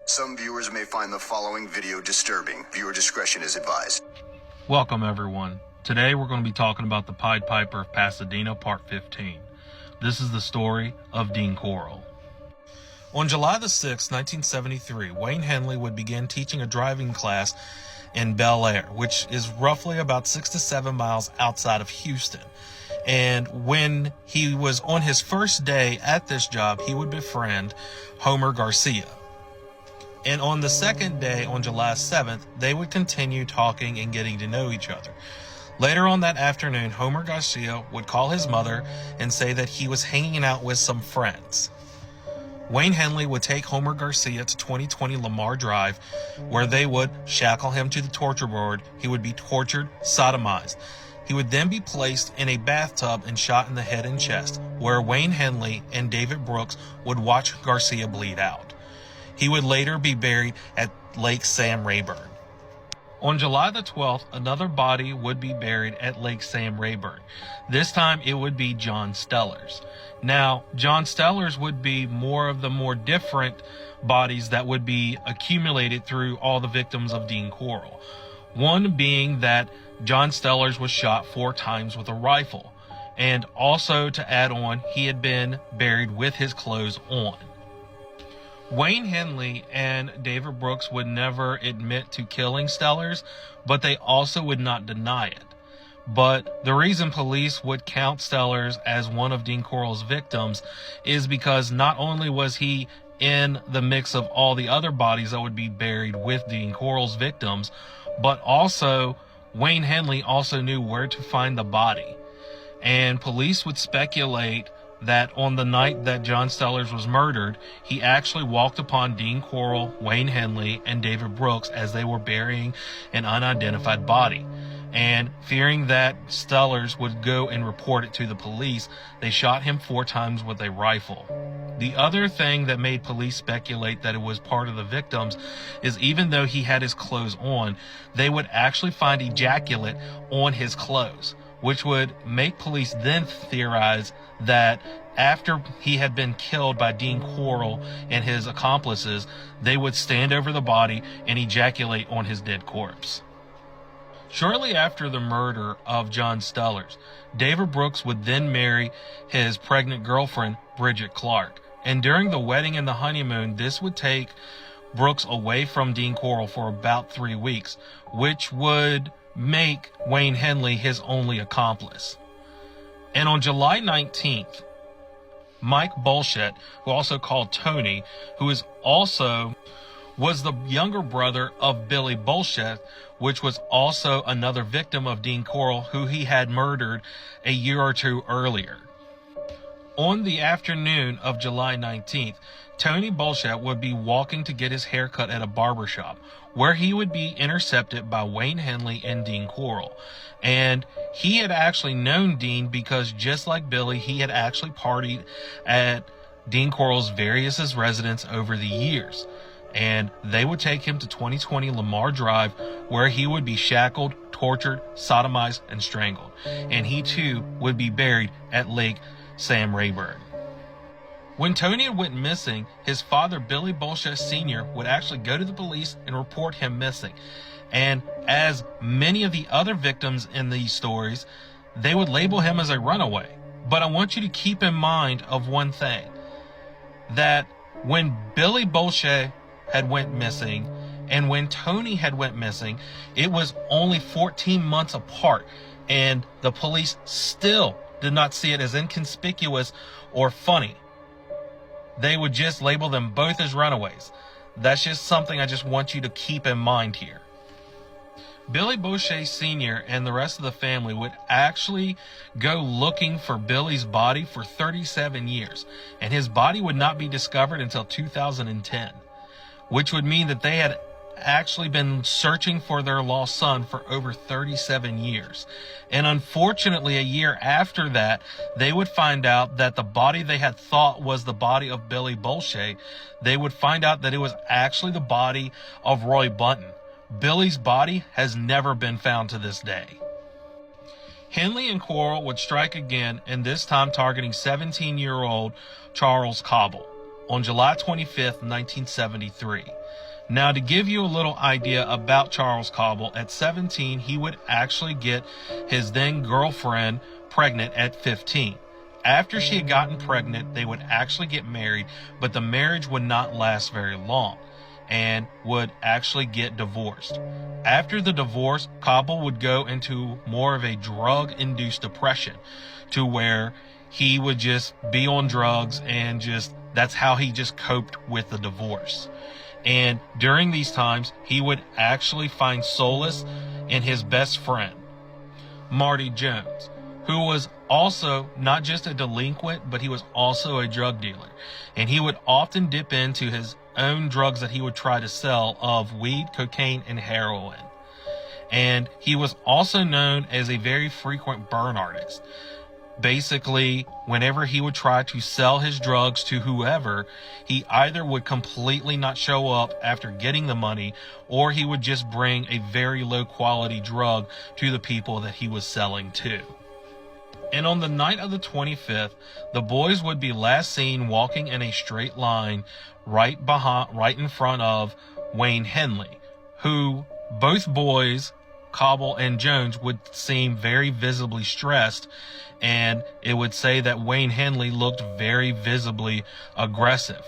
Some viewers may find the following video disturbing. Viewer discretion is advised. Welcome everyone. Today we're going to be talking about the Pied Piper of Pasadena, Part 15. This is the story of Dean Corll. On July the 6th, 1973, Wayne Henley would begin teaching a driving class in Bel Air, which is roughly about 6 to 7 miles outside of Houston. And when he was on his first day at this job, he would befriend Homer Garcia. And on the second day, on July 7th, they would continue talking and getting to know each other. Later on that afternoon, Homer Garcia would call his mother and say that he was hanging out with some friends. Wayne Henley would take Homer Garcia to 2020 Lamar Drive, where they would shackle him to the torture board. He would be tortured, sodomized. He would then be placed in a bathtub and shot in the head and chest, where Wayne Henley and David Brooks would watch Garcia bleed out. He would later be buried at Lake Sam Rayburn. On July the 12th, another body would be buried at Lake Sam Rayburn. This time it would be John Stellers. Now, John Stellers would be more of the more different bodies that would be accumulated through all the victims of Dean Corll. One being that John Stellers was shot 4 times with a rifle. And also to add on, he had been buried with his clothes on. Wayne Henley and David Brooks would never admit to killing Stellers, but they also would not deny it. But the reason police would count Stellers as one of Dean Corll's victims is because not only was he in the mix of all the other bodies that would be buried with Dean Corll's victims, but also Wayne Henley also knew where to find the body. And police would speculate that on the night that John Stellers was murdered, he actually walked upon Dean Corll, Wayne Henley, and David Brooks as they were burying an unidentified body. And fearing that Stellers would go and report it to the police, they shot him 4 times with a rifle. The other thing that made police speculate that it was part of the victims is even though he had his clothes on, they would actually find ejaculate on his clothes, which would make police then theorize that after he had been killed by Dean Corll and his accomplices, they would stand over the body and ejaculate on his dead corpse. Shortly after the murder of John Stellers, David Brooks would then marry his pregnant girlfriend, Bridget Clark. And during the wedding and the honeymoon, this would take Brooks away from Dean Corll for about 3 weeks, which would make Wayne Henley his only accomplice. And on July 19th, Mike Bolshet, who also called Tony, who was the younger brother of Billy Bolshet, which was also another victim of Dean Corll, who he had murdered a year or 2 earlier. On the afternoon of July 19th, Tony Bolshet would be walking to get his hair cut at a barbershop, where he would be intercepted by Wayne Henley and Dean Corll. And he had actually known Dean because just like Billy, he had actually partied at Dean Corll's various residence over the years. And they would take him to 2020 Lamar Drive, where he would be shackled, tortured, sodomized, and strangled. And he too would be buried at Lake Sam Rayburn. When Tony went missing, his father, Billy Bolshet Sr., would actually go to the police and report him missing. And as many of the other victims in these stories, they would label him as a runaway. But I want you to keep in mind of one thing, that when Billy Bolshet had went missing and when Tony had went missing, it was only 14 months apart, and the police still did not see it as inconspicuous or funny. They would just label them both as runaways. That's just something I just want you to keep in mind here. Billy Bolshet Sr. and the rest of the family would actually go looking for Billy's body for 37 years, and his body would not be discovered until 2010, which would mean that they had actually been searching for their lost son for over 37 years. And unfortunately, a year after that, they would find out that the body they had thought was the body of Billy Bolshet, they would find out that it was actually the body of Roy Bunton. Billy's body has never been found to this day. Henley and Corll would strike again, and this time targeting 17-year-old Charles Cobell on July 25th, 1973. Now, to give you a little idea about Charles Cobell, at 17, he would actually get his then girlfriend pregnant at 15. After she had gotten pregnant, they would actually get married, but the marriage would not last very long and would actually get divorced. After the divorce, Cobell would go into more of a drug-induced depression, to where he would just be on drugs, and that's how he just coped with the divorce. And during these times, he would actually find solace in his best friend, Marty Jones, who was also not just a delinquent, but he was also a drug dealer. And he would often dip into his own drugs that he would try to sell of weed, cocaine, and heroin. And he was also known as a very frequent burn artist. Basically, whenever he would try to sell his drugs to whoever, he either would completely not show up after getting the money, or he would just bring a very low quality drug to the people that he was selling to. And on the night of the 25th, the boys would be last seen walking in a straight line right in front of Wayne Henley, who both boys, Cobell and Jones, would seem very visibly stressed, and it would say that Wayne Henley looked very visibly aggressive.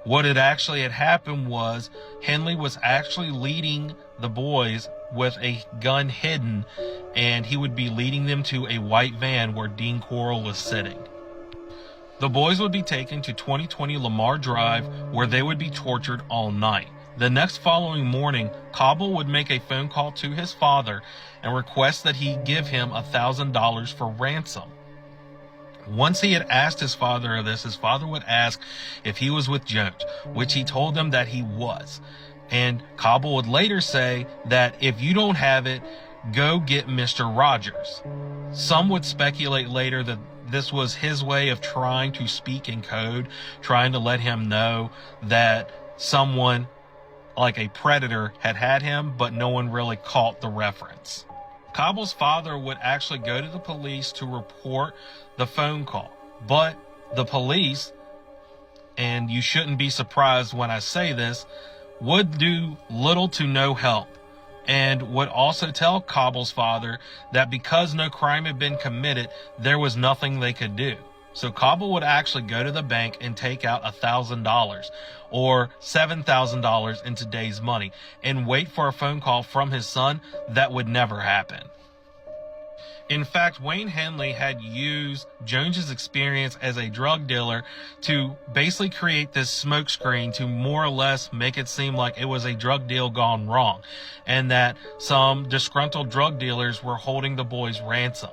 What had happened was Henley was actually leading the boys with a gun hidden, and he would be leading them to a white van where Dean Corll was sitting. The boys would be taken to 2020 Lamar Drive, where they would be tortured all night. The next following morning, Cobell would make a phone call to his father and request that he give him $1,000 for ransom. Once he had asked his father of this, his father would ask if he was with Jones, which he told them that he was. And Cobell would later say that if you don't have it, go get Mr. Rogers. Some would speculate later that this was his way of trying to speak in code, trying to let him know that someone like a predator had him, but no one really caught the reference. Cobell's father would actually go to the police to report the phone call, but the police, and you shouldn't be surprised when I say this, would do little to no help, and would also tell Cobell's father that because no crime had been committed, there was nothing they could do. So Cobell would actually go to the bank and take out $1,000 or $7,000 in today's money and wait for a phone call from his son that would never happen. In fact, Wayne Henley had used Jones's experience as a drug dealer to basically create this smokescreen to more or less make it seem like it was a drug deal gone wrong, and that some disgruntled drug dealers were holding the boys ransom.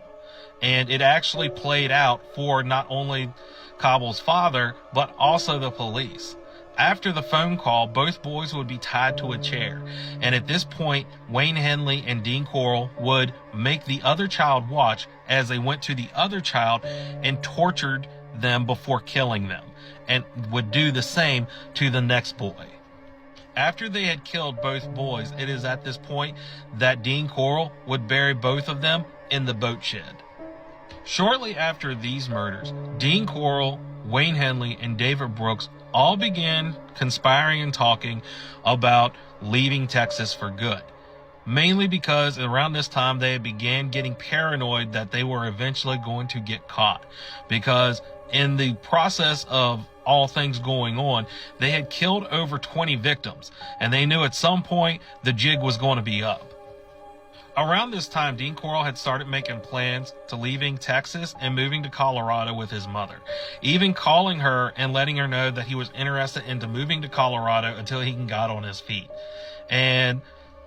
And it actually played out for not only Cobell's father, but also the police. After the phone call, both boys would be tied to a chair. And at this point, Wayne Henley and Dean Corll would make the other child watch as they went to the other child and tortured them before killing them, and would do the same to the next boy. After they had killed both boys, it is at this point that Dean Corll would bury both of them in the boat shed. Shortly after these murders, Dean Corll, Wayne Henley, and David Brooks all began conspiring and talking about leaving Texas for good. Mainly because around this time they began getting paranoid that they were eventually going to get caught. Because in the process of all things going on, they had killed over 20 victims, and they knew at some point the jig was going to be up. Around this time, Dean Corll had started making plans to leaving Texas and moving to Colorado with his mother, even calling her and letting her know that he was interested into moving to Colorado until he got on his feet. And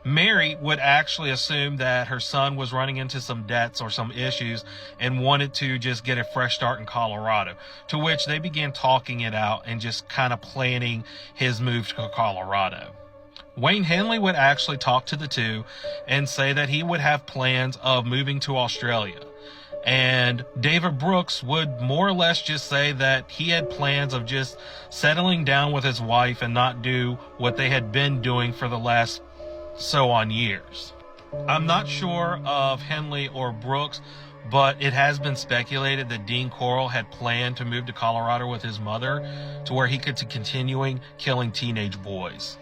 Mary would actually assume that her son was running into some debts or some issues and wanted to just get a fresh start in Colorado, to which they began talking it out and just kind of planning his move to Colorado. Wayne Henley would actually talk to the two and say that he would have plans of moving to Australia. And David Brooks would more or less just say that he had plans of just settling down with his wife and not do what they had been doing for the last so on years. I'm not sure of Henley or Brooks, but it has been speculated that Dean Corll had planned to move to Colorado with his mother to where he could continuing killing teenage boys.